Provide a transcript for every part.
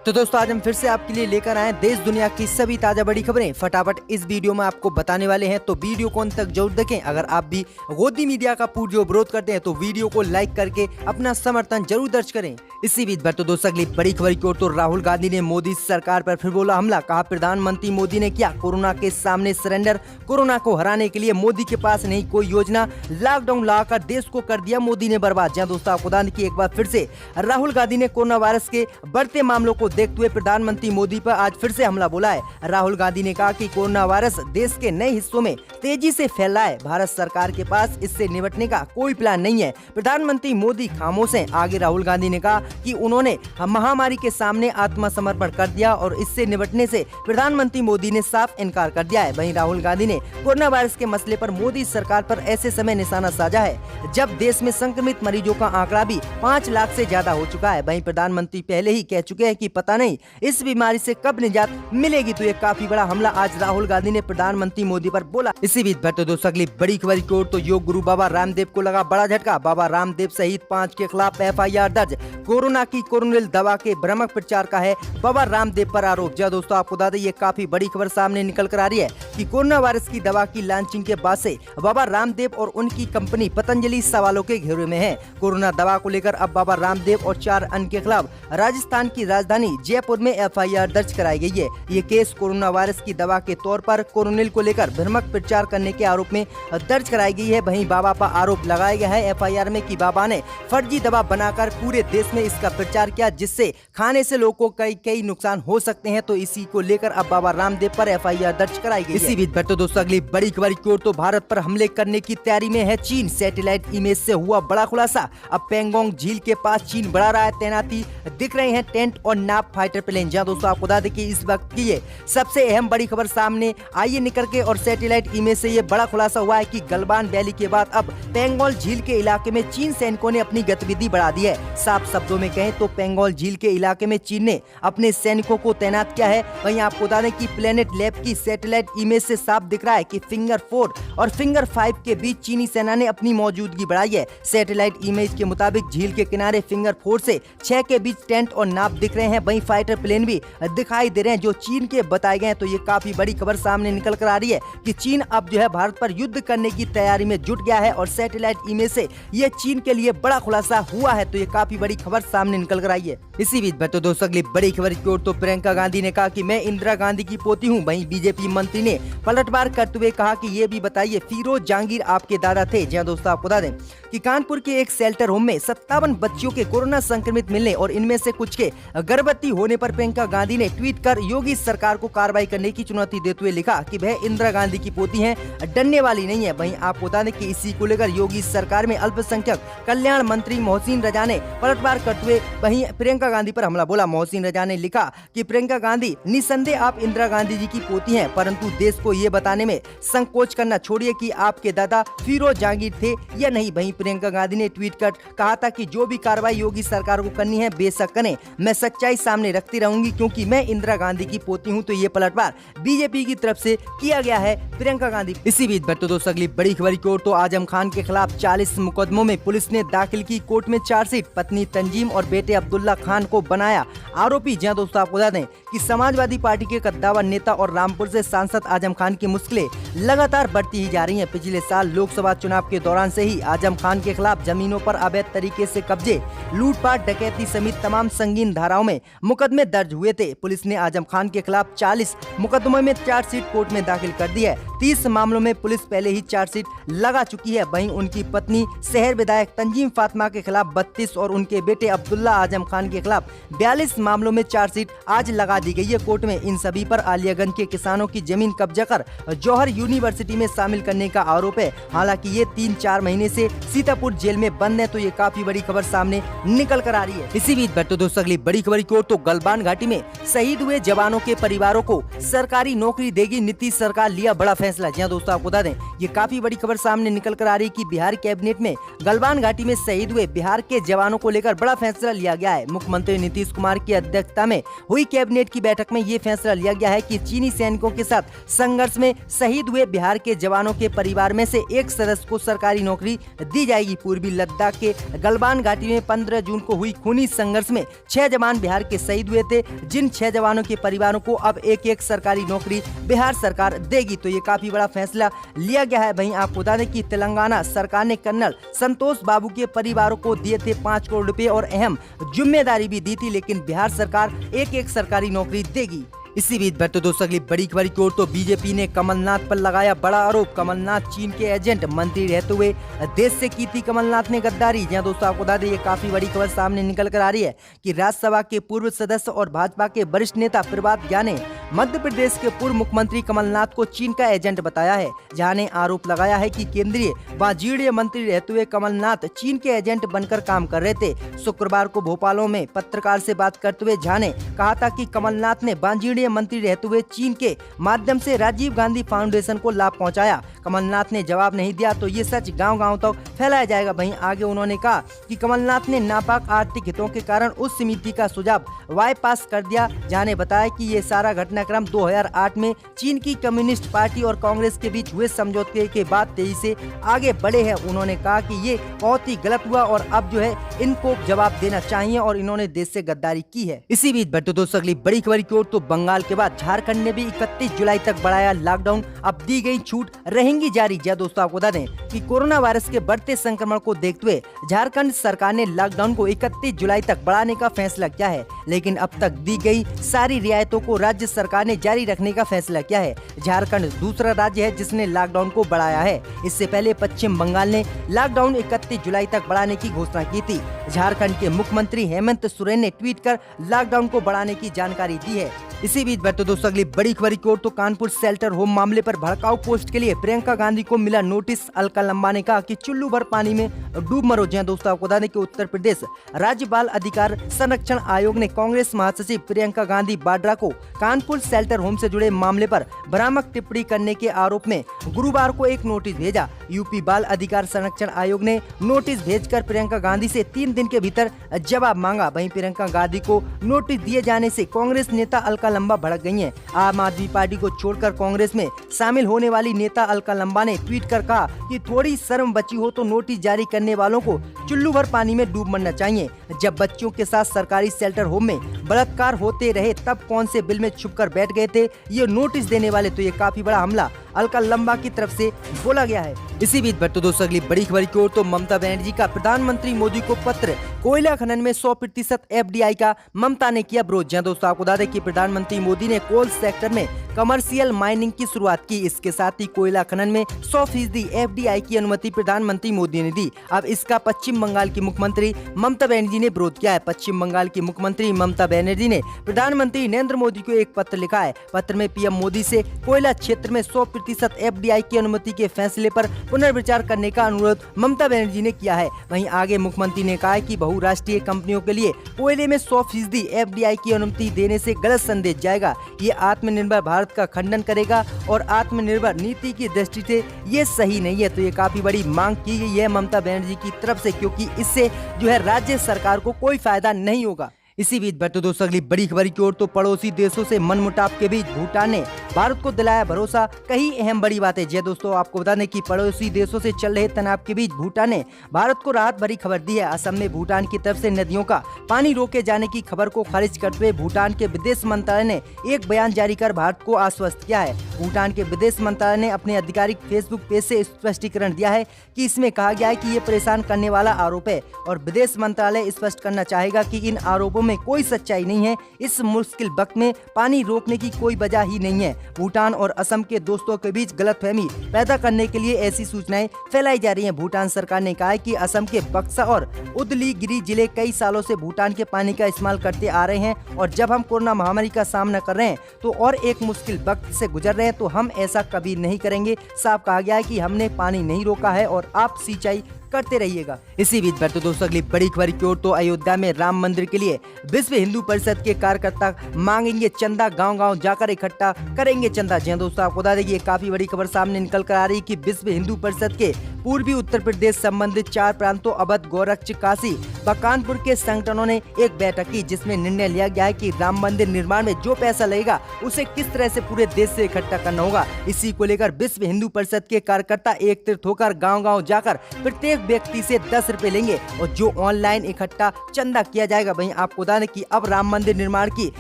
तो दोस्तों आज हम फिर से आपके लिए लेकर आए देश दुनिया की सभी ताजा बड़ी खबरें फटाफट इस वीडियो में आपको बताने वाले हैं। तो वीडियो को अंत तक जरूर देखें। अगर आप भी गोदी मीडिया का पूर्ण विरोध करते हैं तो वीडियो को लाइक करके अपना समर्थन जरूर दर्ज करें। इसी बीच बढ़ते दोस्तों अगली बड़ी खबर की ओर। तो राहुल गांधी ने मोदी सरकार पर फिर बोला हमला। कहा प्रधानमंत्री मोदी ने किया कोरोना के सामने सरेंडर। कोरोना को हराने के लिए मोदी के पास नहीं कोई योजना। लॉकडाउन लगाकर देश को कर दिया मोदी ने बर्बाद। जहां दोस्तों आपको बता दें कि एक बार फिर से राहुल गांधी ने कोरोना वायरस के बढ़ते मामलों को देखते हुए प्रधानमंत्री मोदी पर आज फिर से हमला बोला है। राहुल गांधी ने कहा कि कोरोना वायरस देश के नए हिस्सों में तेजी से फैला है। भारत सरकार के पास इससे निपटने का कोई प्लान नहीं है। प्रधानमंत्री मोदी खामोश हैं। आगे राहुल गांधी ने कहा कि उन्होंने महामारी के सामने आत्मसमर्पण कर दिया और इससे निपटने से प्रधानमंत्री मोदी ने साफ इनकार कर दिया है। वहीं राहुल गांधी ने कोरोना वायरस के मसले पर मोदी सरकार पर ऐसे समय निशाना साधा है जब देश में संक्रमित मरीजों का आंकड़ा भी 5 लाख से ज्यादा हो चुका है। वहीं प्रधानमंत्री पहले ही कह चुके हैं कि पता नहीं इस बीमारी से कब निजात मिलेगी। तो ये काफी बड़ा हमला आज राहुल गांधी ने प्रधानमंत्री मोदी पर बोला। इसी बीच बढ़ते दोस्तों अगली बड़ी खबर की ओर। तो योग गुरु बाबा रामदेव को लगा बड़ा झटका। बाबा रामदेव सहित 5 के खिलाफ FIR दर्ज। कोरोना की कोरोनिल दवा के भ्रामक प्रचार का है बाबा रामदेव पर आरोप। जहाँ दोस्तों आपको बता दें ये काफी बड़ी खबर सामने निकल कर आ रही है कि कोरोना वायरस की दवा की लॉन्चिंग के बाद से बाबा रामदेव और उनकी कंपनी पतंजलि सवालों के घेरे में है। कोरोना दवा को लेकर अब बाबा रामदेव और 4 अन्य के खिलाफ राजस्थान की राजधानी जयपुर में FIR दर्ज कराई गई है। ये केस कोरोना वायरस की दवा के तौर पर कोरोनिल को लेकर भ्रामक प्रचार करने के आरोप में दर्ज कराई गई है। वहीं बाबा पर आरोप लगाया गया है FIR में कि बाबा ने फर्जी दवा बनाकर पूरे देश में इसका प्रचार किया जिससे खाने से लोगों को कई नुकसान हो सकते हैं। तो इसी को लेकर अब बाबा रामदेव पर FIR दर्ज कराई गई है। इसी बीच बढ़ते दोस्तों अगली बड़ी खबर की ओर। तो भारत पर हमले करने की तैयारी में है चीन। सैटेलाइट इमेज से हुआ बड़ा खुलासा। अब पेंगोंग झील के पास चीन बढ़ा रहा है तैनाती। दिख रहे हैं टेंट और नाप फाइटर प्लेन। जहां दोस्तों आपको बता दें कि इस वक्त की ये सबसे अहम बड़ी खबर सामने आई है निकल के और सैटेलाइट इमेज से ये बड़ा खुलासा हुआ है कि गलवान वैली के बाद अब पेंगोंग झील के इलाके में चीन सैनिकों ने अपनी गतिविधि बढ़ा दी है। साफ शब्दों में कहें तो पेंगोंग झील के इलाके में चीन ने अपने सैनिकों को तैनात किया है। वहीं आपको बता दें कि प्लेनेट लैब की सैटेलाइट इमेज से साफ दिख रहा है कि फिंगर 4 और फिंगर 5 के बीच चीनी सेना ने अपनी मौजूदगी बढ़ाई है। सैटेलाइट इमेज के मुताबिक झील के किनारे फिंगर 4 से 6 के बीच टेंट और नाप दिख रहे हैं। वहीं फाइटर प्लेन भी दिखाई दे रहे हैं जो चीन के बताए गए हैं। तो ये काफी बड़ी खबर सामने निकल कर आ रही है कि चीन अब जो है भारत पर युद्ध करने की तैयारी में जुट गया है और सैटेलाइट इमेज से ये चीन के लिए बड़ा खुलासा हुआ है। तो ये काफी बड़ी खबर सामने निकल कर आई है। इसी बीच बढ़ते दोस्तों अगली बड़ी खबर की ओर। तो प्रियंका गांधी ने कहा कि मैं इंदिरा गांधी की पोती हूं। वहीं बीजेपी मंत्री ने पलटवार करते हुए कहा कि ये भी बताइए फिरोज जहांगीर आपके दादा थे। जहां दोस्तों आपको बता दें कि कानपुर के एक शेल्टर होम में 57 बच्चियों के कोरोना संक्रमित मिलने और इनमें से कुछ के गर्भवती होने पर प्रियंका गांधी ने ट्वीट कर योगी सरकार को कार्रवाई करने की चुनौती देते हुए लिखा कि वह इंदिरा गांधी की पोती हैं, डरने वाली नहीं है। वहीं आपको बता दें कि इसी को लेकर योगी सरकार में अल्पसंख्यक कल्याण मंत्री मोहसिन रजा ने पलटवार करते हुए वहीं प्रियंका गांधी पर हमला बोला। मोहसिन रजा ने लिखा कि प्रियंका गांधी निसंदेह आप इंदिरा गांधी जी की पोती हैं, परंतु देश को ये बताने में संकोच करना छोड़िए कि आपके दादा फिरोज जहांगीर थे या नहीं। वहीं प्रियंका गांधी ने ट्वीट कर कहा था कि जो भी कार्रवाई योगी सरकार को करनी है बेशक करें, मैं सच्चाई सामने रखती रहूंगी क्योंकि मैं इंदिरा गांधी की पोती हूं। तो ये पलटवार बीजेपी की तरफ से किया गया है प्रियंका गांधी। इसी बीच बढ़ते दोस्तों अगली बड़ी खबर की ओर। तो आजम खान के खिलाफ 40 मुकदमों में पुलिस ने दाखिल की कोर्ट में चार्जशीट। पत्नी तंजीम और बेटे अब्दुल्ला खान को बनाया आरोपी। जहां दोस्तों आपको बता दें कि समाजवादी पार्टी के कद्दावर नेता और रामपुर से सांसद आजम खान की मुश्किलें लगातार बढ़ती ही जा रही हैं। पिछले साल लोकसभा चुनाव के दौरान से ही आजम खान के खिलाफ जमीनों पर अवैध तरीके से कब्जे, लूटपाट, डकैती समेत तमाम संगीन धाराओं में मुकदमे दर्ज हुए थे। पुलिस ने आजम खान के खिलाफ 40 मुकदमों में चार्जशीट कोर्ट में दाखिल कर दी है। 30 मामलों में पुलिस पहले ही चार्जशीट लगा चुकी है। वहीं उनकी पत्नी शहर विधायक तंजीम फातिमा के खिलाफ 32 और उनके बेटे अब्दुल्ला आजम खान के खिलाफ 42 मामलों में चार्जशीट आज लगा दी गई है कोर्ट में। इन सभी पर आलियागंज के किसानों की जमीन कब्जा कर जौहर यूनिवर्सिटी में शामिल करने का आरोप है। हालांकि ये 3-4 महीने से सीतापुर जेल में बंद है। तो ये काफी बड़ी खबर सामने निकल कर आ रही है। इसी बीच बढ़ते दोस्तों अगली बड़ी खबर की ओर। तो गलवान घाटी में शहीद हुए जवानों के परिवारों को सरकारी नौकरी देगी नीतीश सरकार, लिया बड़ा फैसला। जहां दोस्तों आपको बता दें ये काफी बड़ी खबर सामने निकल कर आ रही है कि बिहार कैबिनेट में गलवान घाटी में शहीद हुए बिहार के जवानों को लेकर बड़ा फैसला लिया गया है। मुख्यमंत्री नीतीश कुमार की अध्यक्षता में हुई कैबिनेट की बैठक में ये फैसला लिया गया है कि चीनी सैनिकों के साथ संघर्ष में शहीद हुए बिहार के जवानों के परिवार में से एक सदस्य को सरकारी नौकरी दी जाएगी। पूर्वी लद्दाख के गलवान घाटी में 15 जून को हुई खूनी संघर्ष में 6 जवान बिहार के शहीद हुए थे। जिन 6 जवानों के परिवारों को अब एक सरकारी नौकरी बिहार सरकार देगी। तो ये काफी बड़ा फैसला लिया गया है। वहीं आपको बता दें कि तेलंगाना सरकार ने कर्नल संतोष बाबू के परिवारों को दिए थे 5 करोड़ रुपए और अहम जिम्मेदारी भी दी थी, लेकिन बिहार सरकार एक सरकारी नौकरी देगी। इसी बीच बढ़ते दोस्तों अगली बड़ी खबर की ओर। तो बीजेपी ने कमलनाथ पर लगाया बड़ा आरोप। कमलनाथ चीन के एजेंट मंत्री रहते हुए देश से की थी कमलनाथ ने गद्दारी। जहां दोस्तों आपको बता दें ये काफी बड़ी खबर सामने निकल कर आ रही है कि राज्यसभा के पूर्व सदस्य और भाजपा के वरिष्ठ नेता प्रभात ज्ञा ने मध्य प्रदेश के पूर्व मुख्यमंत्री कमलनाथ को चीन का एजेंट बताया है। जहां ने आरोप लगाया है कि केंद्रीय वाणिज्य मंत्री रहते हुए कमलनाथ चीन के एजेंट बनकर काम कर रहे थे। शुक्रवार को भोपाल में पत्रकार से बात करते हुए झा ने कहा था कि कमलनाथ ने वाणिज्य मंत्री रहते हुए चीन के माध्यम से राजीव गांधी फाउंडेशन को लाभ पहुंचाया। कमलनाथ ने जवाब नहीं दिया तो ये सच गांव-गांव तक फैलाया जाएगा। वहीं आगे उन्होंने कहा कि कमलनाथ ने नापाक आर्थिक हितों के कारण उस समिति का सुझाव बाईपास कर दिया। जहां ने बताया कि ये सारा घटनाक्रम 2008 में चीन की कम्युनिस्ट पार्टी और कांग्रेस के बीच हुए समझौते के बाद तेजी से आगे बढ़े हैं। उन्होंने कहा कि ये बहुत ही गलत हुआ और अब जो है इनको जवाब देना चाहिए और इन्होंने देश से गद्दारी की है। इसी बीच बढ़ते दोस्तों अगली बड़ी खबर की ओर। तो बंगाल के बाद झारखंड ने भी 31 जुलाई तक बढ़ाया लॉकडाउन। अब दी गई छूट रहेंगी जारी। जय दोस्तों आपको बता दें कि कोरोना वायरस के बढ़ते संक्रमण को देखते हुए झारखंड सरकार ने लॉकडाउन को 31 जुलाई तक बढ़ाने का फैसला किया है, लेकिन अब तक दी गई सारी रियायतों को राज्य सरकार ने जारी रखने का फैसला किया है। झारखंड दूसरा राज्य है जिसने लॉकडाउन को बढ़ाया है। इससे पहले पश्चिम बंगाल ने लॉकडाउन 31 जुलाई तक बढ़ाने की घोषणा की थी। झारखंड के मुख्यमंत्री हेमंत सोरेन ने ट्वीट कर लॉकडाउन को बढ़ाने की जानकारी दी है। इसी बीच बढ़ते दोस्तों अगली बड़ी खबर की ओर। तो कानपुर शेल्टर होम मामले पर भड़काऊ पोस्ट के लिए प्रियंका गांधी को मिला नोटिस। अलका लंबा ने कहा कि चुल्लू भर पानी में डूब मरो। जहां दोस्तों आपको बता दें कि उत्तर प्रदेश राज्य बाल अधिकार संरक्षण आयोग ने कांग्रेस महासचिव प्रियंका गांधी वाड्रा को कानपुर शेल्टर होम से जुड़े मामले पर भ्रामक टिप्पणी करने के आरोप में गुरुवार को एक नोटिस भेजा। यूपी बाल अधिकार संरक्षण आयोग ने नोटिस भेजकर प्रियंका गांधी से 3 दिन के भीतर जवाब मांगा। वहीं प्रियंका गांधी को नोटिस दिए जाने से कांग्रेस नेता अलका लंबा भड़क गई हैं। आम आदमी पार्टी को छोड़कर कांग्रेस में शामिल होने वाली नेता अलका लंबा ने ट्वीट कर कहा कि थोड़ी शर्म बची हो तो नोटिस जारी करने वालों को चुल्लू भर पानी में डूब मरना चाहिए। जब बच्चियों के साथ सरकारी शेल्टर होम में बलात्कार होते रहे तब कौन से बिल में छुपकर बैठ गए थे ये नोटिस देने वाले। तो ये काफी बड़ा हमला अलका लंबा की तरफ से बोला गया है। इसी बीच बढ़ते दोस्तों अगली बड़ी खबर की ओर। तो ममता बनर्जी का प्रधानमंत्री मोदी को पत्र। कोयला खनन में 100% FDI का ममता ने किया विरोध। जहां दोस्तों आपको बता दें कि प्रधानमंत्री मोदी ने कोल सेक्टर में कमर्शियल माइनिंग की शुरुआत की। इसके साथ ही कोयला खनन में 100% FDI की अनुमति प्रधानमंत्री मोदी ने दी। अब इसका पश्चिम बंगाल की मुख्यमंत्री ममता बनर्जी ने विरोध किया है। पश्चिम बंगाल की मुख्यमंत्री ममता बनर्जी ने प्रधानमंत्री नरेंद्र मोदी को एक पत्र लिखा है। पत्र में पीएम मोदी से कोयला क्षेत्र में 100% FDI की अनुमति के फैसले पर पुनर्विचार करने का अनुरोध ममता बनर्जी ने किया है। वहीं आगे मुख्यमंत्री ने कहा है कि बहुराष्ट्रीय कंपनियों के लिए कोयले में 100% FDI की अनुमति देने से गलत संदेश जाएगा। ये आत्मनिर्भर भारत का खंडन करेगा और आत्मनिर्भर नीति की दृष्टि से ये सही नहीं है। तो ये काफी बड़ी मांग की गई है ममता बनर्जी की तरफ से, क्योंकि इससे जो है राज्य सरकार को कोई फायदा नहीं होगा। इसी बीच बढ़ते दोस्तों अगली बड़ी खबर की ओर। तो पड़ोसी देशों से मनमुटाव के बीच भूटान ने भारत को दिलाया भरोसा। कई अहम बड़ी बातें। जय दोस्तों आपको बता दें कि पड़ोसी देशों से चल रहे तनाव के बीच भूटान ने भारत को राहत भरी खबर दी है। असम में भूटान की तरफ से नदियों का पानी रोके जाने की खबर को खारिज करते हुए भूटान के विदेश मंत्रालय ने एक बयान जारी कर भारत को आश्वस्त किया है। भूटान के विदेश मंत्रालय ने अपने आधिकारिक फेसबुक पेज से स्पष्टीकरण दिया है कि इसमें कहा गया है कि ये परेशान करने वाला आरोप है और विदेश मंत्रालय स्पष्ट करना चाहेगा कि इन आरोपों में कोई सच्चाई नहीं है। इस मुश्किल वक्त में पानी रोकने की कोई वजह ही नहीं है। भूटान और असम के दोस्तों के बीच गलतफहमी पैदा करने के लिए ऐसी सूचनाएं फैलाई जा रही हैं। भूटान सरकार ने कहा है कि असम के बक्सा और उदयगिरी जिले कई सालों से भूटान के पानी का इस्तेमाल करते आ रहे हैं और जब हम कोरोना महामारी का सामना कर रहे हैं तो और एक मुश्किल वक्त से गुजर रहे हैं तो हम ऐसा कभी नहीं करेंगे। साफ कहा गया है कि हमने पानी नहीं रोका है और आप सिंचाई करते रहिएगा। इसी बीच बढ़ते दोस्तों अगली बड़ी खबर की ओर। तो अयोध्या में राम मंदिर के लिए विश्व हिंदू परिषद के कार्यकर्ता मांगेंगे चंदा। गांव-गांव जाकर इकट्ठा करेंगे चंदा। जी दोस्तों आपको बता दें कि काफी बड़ी खबर सामने निकल कर आ रही है कि विश्व हिंदू परिषद के पूर्वी उत्तर प्रदेश संबंधित 4 प्रांतों अवध, गोरक्ष, काशी व कानपुर के संगठनों ने एक बैठक की जिसमें निर्णय लिया गया है कि राम मंदिर निर्माण में जो पैसा लगेगा उसे किस तरह से पूरे देश से इकट्ठा करना होगा। इसी को लेकर विश्व हिंदू परिषद के कार्यकर्ता एकत्रित होकर गाँव-गाँव जाकर प्रत्येक प्रत्येक व्यक्ति से 10 रुपए लेंगे और जो ऑनलाइन इकट्ठा चंदा किया जाएगा। वहीं आपको बता दें कि अब राम मंदिर निर्माण की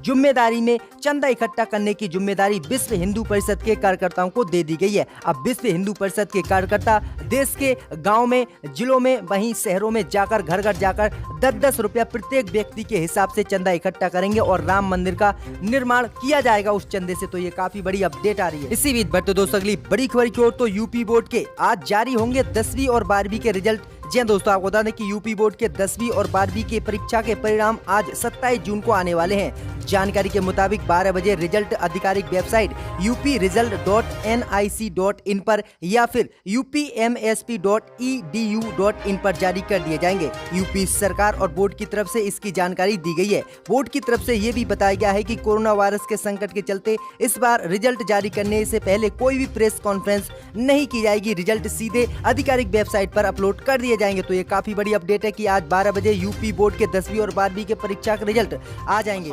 जिम्मेदारी में चंदा इकट्ठा करने की जिम्मेदारी विश्व हिंदू परिषद के कार्यकर्ताओं को दे दी गई है। अब विश्व हिंदू परिषद के कार्यकर्ता देश के गांव में, जिलों में, वहीं शहरों में जाकर घर घर जाकर 10-10 रुपया प्रत्येक व्यक्ति के हिसाब से चंदा इकट्ठा करेंगे और राम मंदिर का निर्माण किया जाएगा उस चंदे से। तो ये काफी बड़ी अपडेट आ रही है। इसी बीच बढ़ते दोस्तों अगली बड़ी खबर की ओर, तो यूपी बोर्ड के आज जारी होंगे 10वीं और 12वीं के रिजल्ट। जी हाँ दोस्तों, आपको बता दें कि यूपी बोर्ड के 10वीं और 12वीं की परीक्षा के परिणाम आज 27 जून को आने वाले हैं। जानकारी के मुताबिक 12 बजे रिजल्ट आधिकारिक वेबसाइट upresult.nic.in पर या फिर upmsp.edu.in पर जारी कर दिए जाएंगे। यूपी सरकार और बोर्ड की तरफ से इसकी जानकारी दी गई है। बोर्ड की तरफ से ये भी बताया गया है कि कोरोना वायरस के संकट के चलते इस बार रिजल्ट जारी करने से पहले कोई भी प्रेस कॉन्फ्रेंस नहीं की जाएगी। रिजल्ट सीधे आधिकारिक वेबसाइट पर अपलोड कर दिए जाएंगे। तो ये काफी बड़ी अपडेट है कि आज 12 बजे यूपी बोर्ड के 10वीं और 12वीं के परीक्षा के रिजल्ट आ जाएंगे।